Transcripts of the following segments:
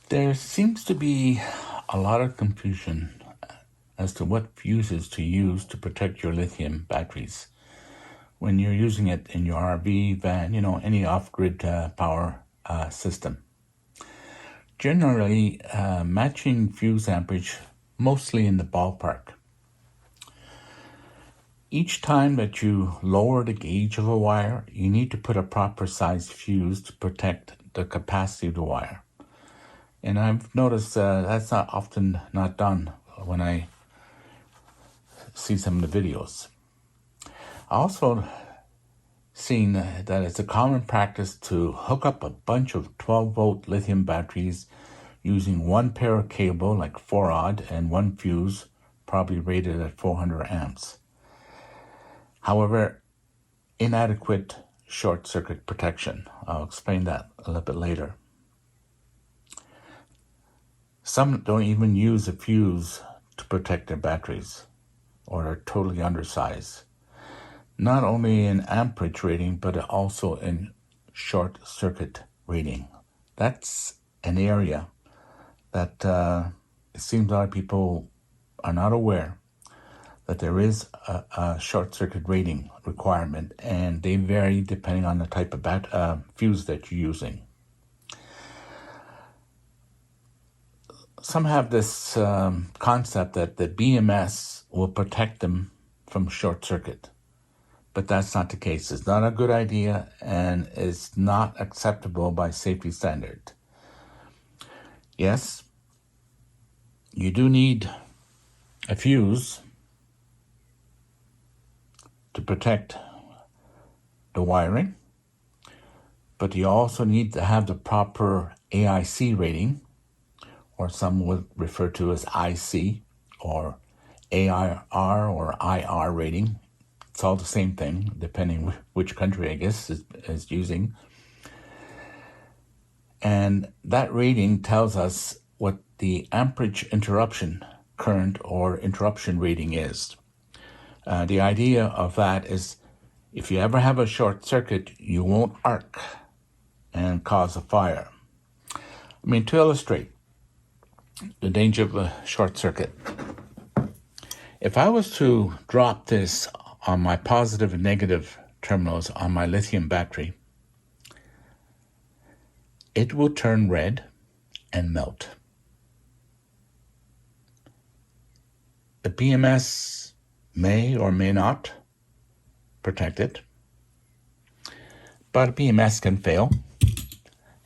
There seems to be a lot of confusion as to what fuses to use to protect your lithium batteries when you're using it in your RV, van, any off-grid power system. Generally, matching fuse amperage mostly in the ballpark. Each time that you lower the gauge of a wire, you need to put a proper sized fuse to protect the capacity of the wire. And I've noticed that's often not done when I see some of the videos. I also seen that it's a common practice to hook up a bunch of 12-volt lithium batteries using one pair of cable, like 4-aught, and one fuse, probably rated at 400 amps. However, inadequate short circuit protection. I'll explain that a little bit later. Some don't even use a fuse to protect their batteries, or are totally undersized. Not only in amperage rating, but also in short circuit rating. That's an area that it seems a lot of people are not aware that there is a short circuit rating requirement, and they vary depending on the type of fuse that you're using. Some have this concept that the BMS will protect them from short circuit, but that's not the case. It's not a good idea, and it's not acceptable by safety standard. Yes, you do need a fuse to protect the wiring, but you also need to have the proper AIC rating, or some would refer to as IC, or AIR or IR rating. It's all the same thing, depending which country, I guess, is using. And that rating tells us what the amperage interruption current or interruption rating is. The idea of that is if you ever have a short circuit, you won't arc and cause a fire. To illustrate the danger of a short circuit, if I was to drop this on my positive and negative terminals on my lithium battery, it will turn red and melt. The BMS may or may not protect it, but a BMS can fail.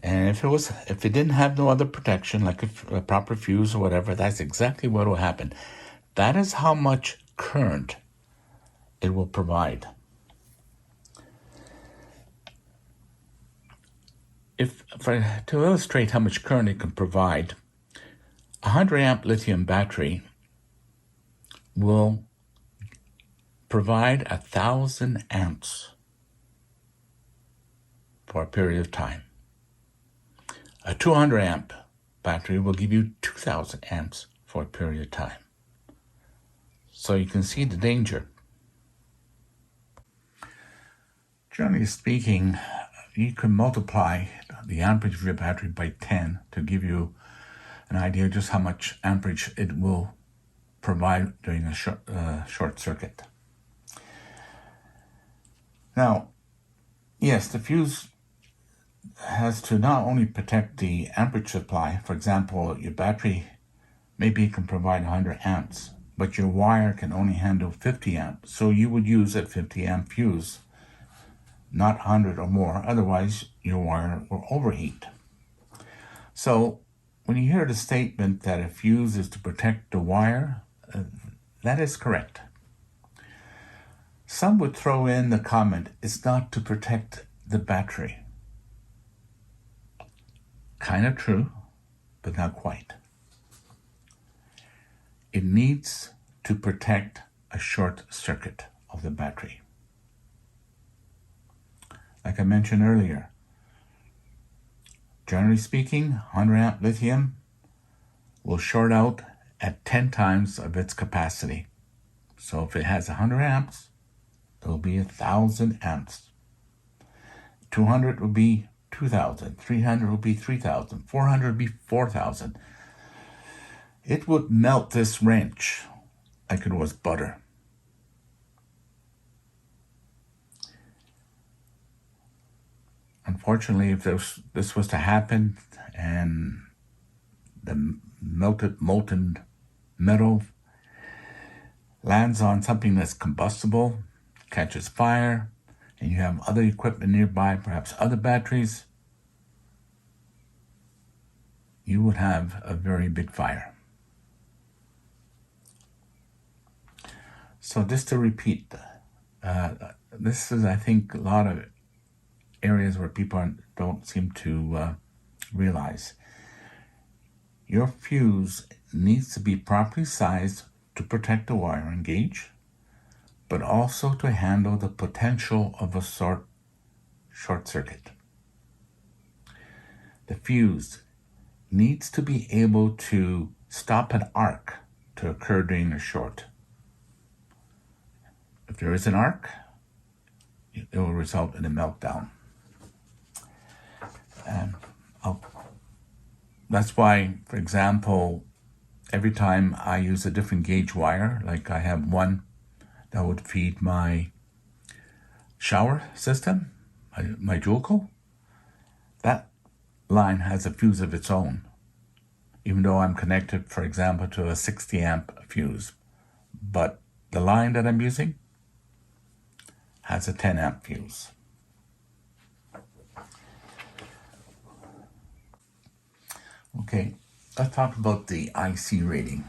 And if it didn't have no other protection, like a proper fuse or whatever, that's exactly what will happen. That is how much current it will provide. To illustrate how much current it can provide, a 100 amp lithium battery will provide 1,000 amps for a period of time. A 200 amp battery will give you 2,000 amps for a period of time. So you can see the danger. Generally speaking, you can multiply the amperage of your battery by 10 to give you an idea of just how much amperage it will provide during a short circuit. Now, yes, the fuse has to not only protect the amperage supply. For example, your battery maybe can provide 100 amps, but your wire can only handle 50 amps. So you would use a 50 amp fuse, not 100 or more. Otherwise, your wire will overheat. So when you hear the statement that a fuse is to protect the wire, that is correct. Some would throw in the comment, it's not to protect the battery. Kind of true, but not quite. It needs to protect a short circuit of the battery. Like I mentioned earlier, generally speaking, 100 amp lithium will short out at 10 times of its capacity. So if it has 100 amps, it will be 1,000 amps. 200 will be 2,000. 300 would be 3,000. 400 would be 4,000. It would melt this wrench like it was butter. Unfortunately, if this was to happen and the molten metal lands on something that's combustible, catches fire, and you have other equipment nearby, perhaps other batteries, you would have a very big fire. So just to repeat, this is, I think, a lot of areas where people don't seem to realize. Your fuse needs to be properly sized to protect the wire and gauge, but also to handle the potential of a short circuit. The fuse needs to be able to stop an arc to occur during a short. If there is an arc, it will result in a meltdown. And that's why, for example, every time I use a different gauge wire, like I have one that would feed my shower system, my dual coil, that line has a fuse of its own, even though I'm connected, for example, to a 60 amp fuse. But the line that I'm using has a 10 amp fuse. Okay, let's talk about the IC rating,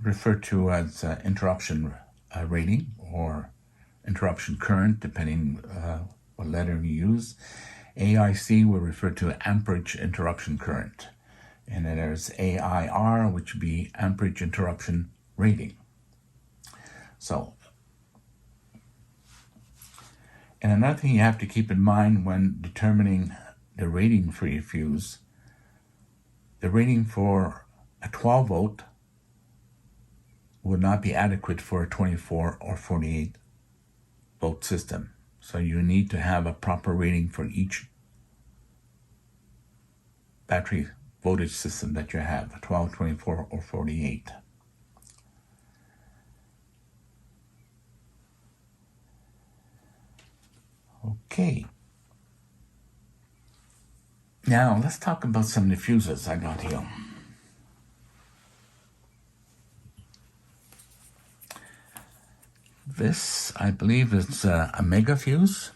referred to as interruption rating or interruption current, depending what letter you use. AIC will refer to amperage interruption current. And then there's AIR, which would be amperage interruption rating. So, and another thing you have to keep in mind when determining the rating for your fuse, the rating for a 12 volt would not be adequate for a 24 or 48 volt system. So you need to have a proper rating for each battery voltage system that you have, 12, 24, or 48. Okay. Now, let's talk about some of the fuses I got here. This, I believe, is a mega fuse.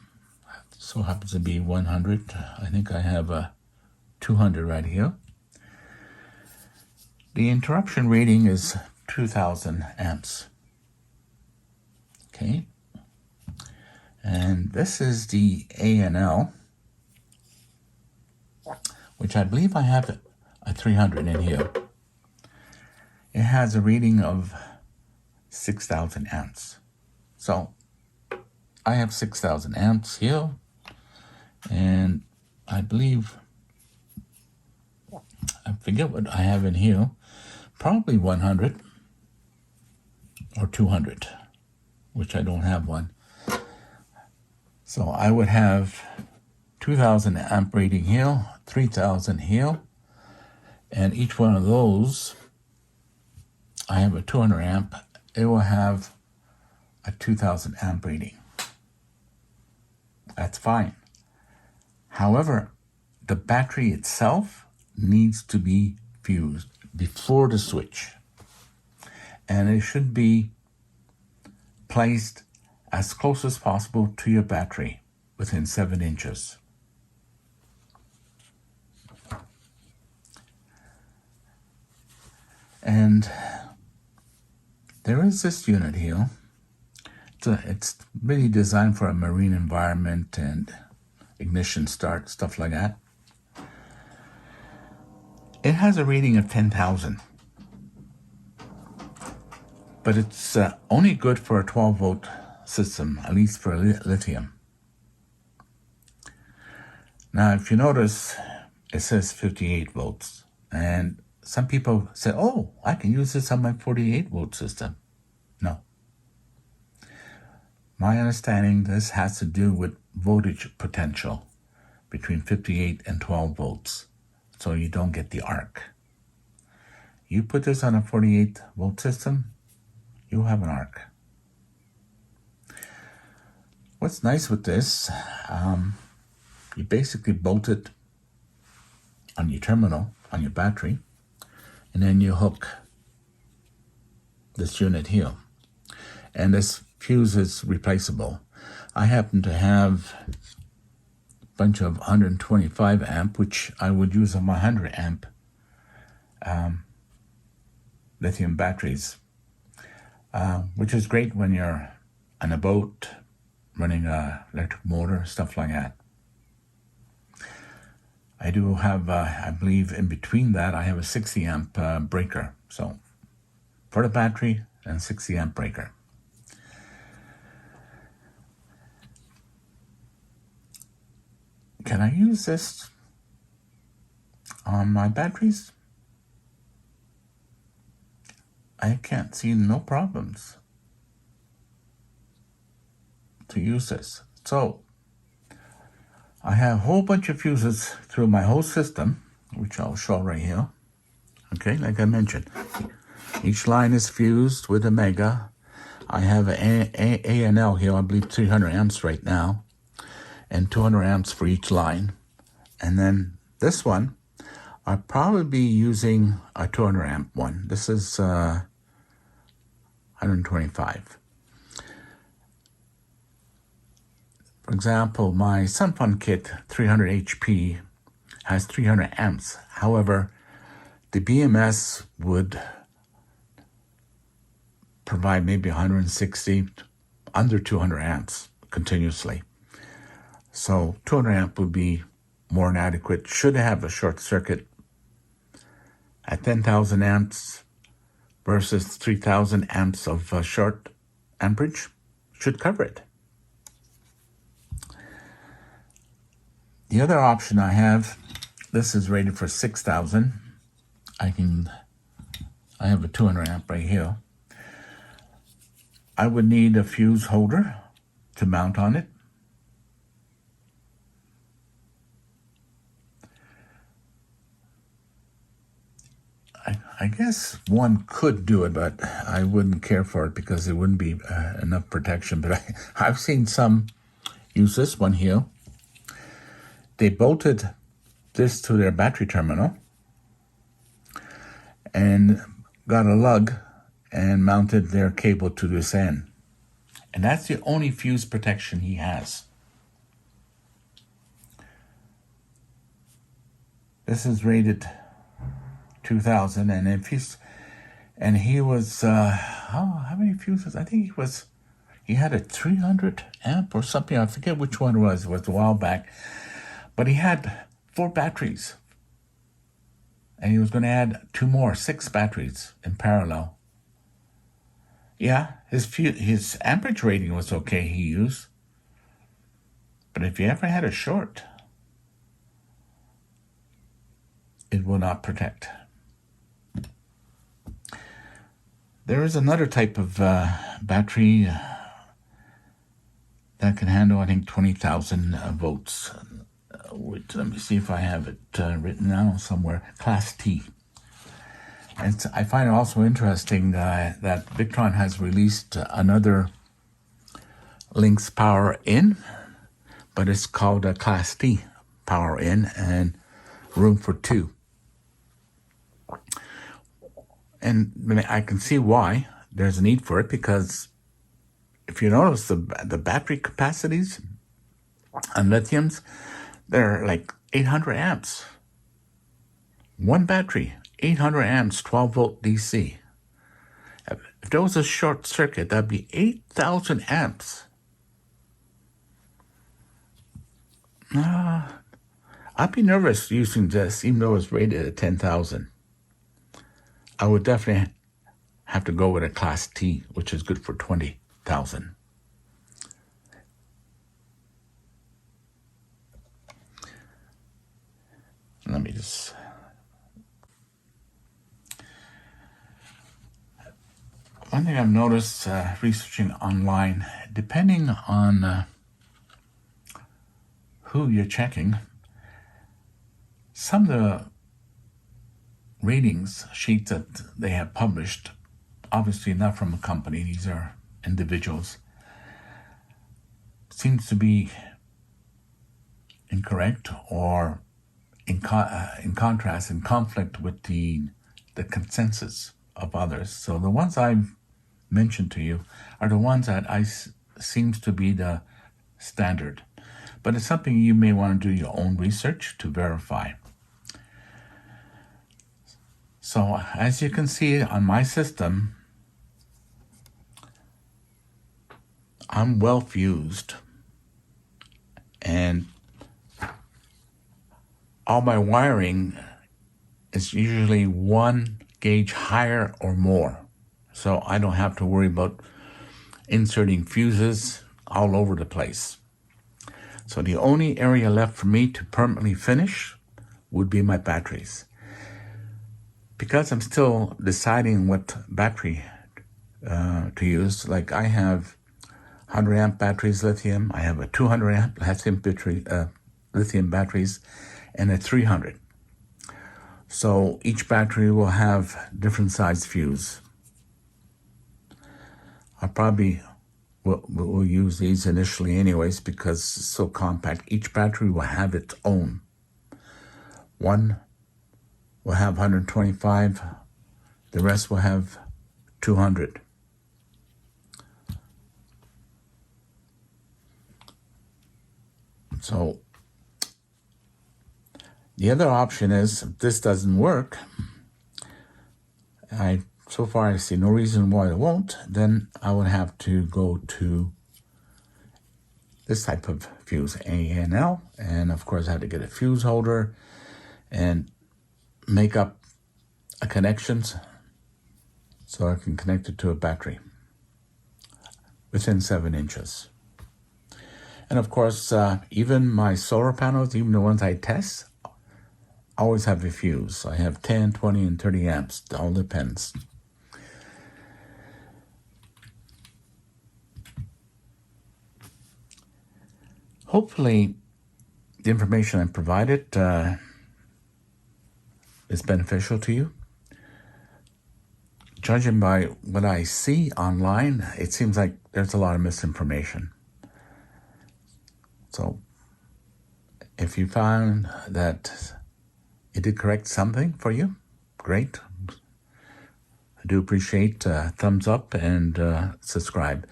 So happens to be 100. I think I have a 200 right here. The interruption rating is 2,000 amps. Okay. And this is the A&L, which I believe I have a 300 in here. It has a rating of 6,000 amps. So I have 6,000 amps here, and I believe, I forget what I have in here, probably 100 or 200, which I don't have one. So I would have 2,000 amp rating here, 3,000 here, and each one of those, I have a 200 amp, it will have a 2,000 amp rating. That's fine. However, the battery itself needs to be fused before the switch, and it should be placed as close as possible to your battery, within 7 inches. And there is this unit here. It's really designed for a marine environment and ignition start, stuff like that. It has a rating of 10,000. But it's only good for a 12 volt system, at least for lithium. Now, if you notice, it says 58 volts. And some people say, oh, I can use this on my 48 volt system. No. My understanding, this has to do with voltage potential between 58 and 12 volts, so you don't get the arc. You put this on a 48 volt system, you'll have an arc. What's nice with this, you basically bolt it on your terminal, on your battery, and then you hook this unit here. And this fuse is replaceable. I happen to have a bunch of 125 amp, which I would use on my 100 amp lithium batteries, which is great when you're on a boat, running an electric motor, stuff like that. I do have, I believe in between that, I have a 60 amp breaker. So for the battery and 60 amp breaker. Can I use this on my batteries? I can't see no problems to use this. So I have a whole bunch of fuses through my whole system, which I'll show right here. Okay, like I mentioned, each line is fused with a mega. I have an A&L here, I believe 300 amps right now, and 200 amps for each line. And then this one, I'll probably be using a 200 amp one. This is 125. For example, my SunFun kit 300 HP has 300 amps. However, the BMS would provide maybe 160, under 200 amps continuously. So 200 amp would be more than adequate. Should have a short circuit at 10,000 amps versus 3,000 amps of short amperage, should cover it. The other option I have, this is rated for 6,000. I have a 200 amp right here. I would need a fuse holder to mount on it. I guess one could do it, but I wouldn't care for it because it wouldn't be enough protection. But I've seen some use this one here. They bolted this to their battery terminal and got a lug and mounted their cable to this end. And that's the only fuse protection he has. This is rated 2,000, and he was how many fuses? I think he had a 300 amp or something. I forget which one it was. It was a while back, but he had 4 batteries, and he was going to add 2 more, 6 batteries in parallel. Yeah, his amperage rating was okay. He used, but if you ever had a short, it will not protect. There is another type of battery that can handle, I think, 20,000 volts. Let me see if I have it written down somewhere. Class T. And I find it also interesting that Victron has released another Lynx Power In, but it's called a Class T Power In, and room for 2. And I can see why there's a need for it, because if you notice the battery capacities on lithiums, they're like 800 amps. One battery, 800 amps, 12 volt DC. If there was a short circuit, that'd be 8,000 amps. I'd be nervous using this, even though it's rated at 10,000. I would definitely have to go with a Class T, which is good for 20,000. Let me just... One thing I've noticed researching online, depending on who you're checking, some of the ratings sheets that they have published, obviously not from a company, these are individuals, seems to be incorrect or in contrast, in conflict with the consensus of others. So the ones I've mentioned to you are the ones that seems to be the standard. But it's something you may want to do your own research to verify. So as you can see on my system, I'm well fused, and all my wiring is usually 1 gauge higher or more. So I don't have to worry about inserting fuses all over the place. So the only area left for me to permanently finish would be my batteries. Because I'm still deciding what battery to use, like I have 100 amp batteries lithium, I have a 200 amp lithium batteries, and a 300. So each battery will have different size fuse. I probably will use these initially anyways because it's so compact. Each battery will have its own. One will have 125, the rest will have 200. So the other option is, if this doesn't work, so far I see no reason why it won't, then I would have to go to this type of fuse, ANL, and of course I have to get a fuse holder and make up a connections so I can connect it to a battery within 7 inches. And of course, even my solar panels, even the ones I test, always have a fuse. I have 10, 20, and 30 amps. It all depends. Hopefully, the information I provided is beneficial to you. Judging by what I see online, it seems like there's a lot of misinformation. So, if you found that it did correct something for you, great. I do appreciate thumbs up and subscribe.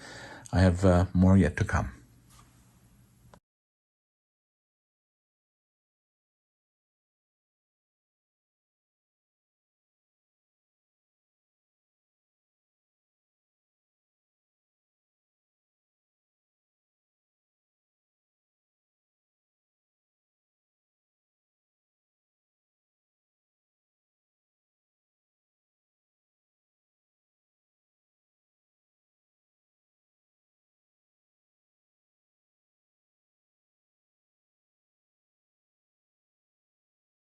I have more yet to come.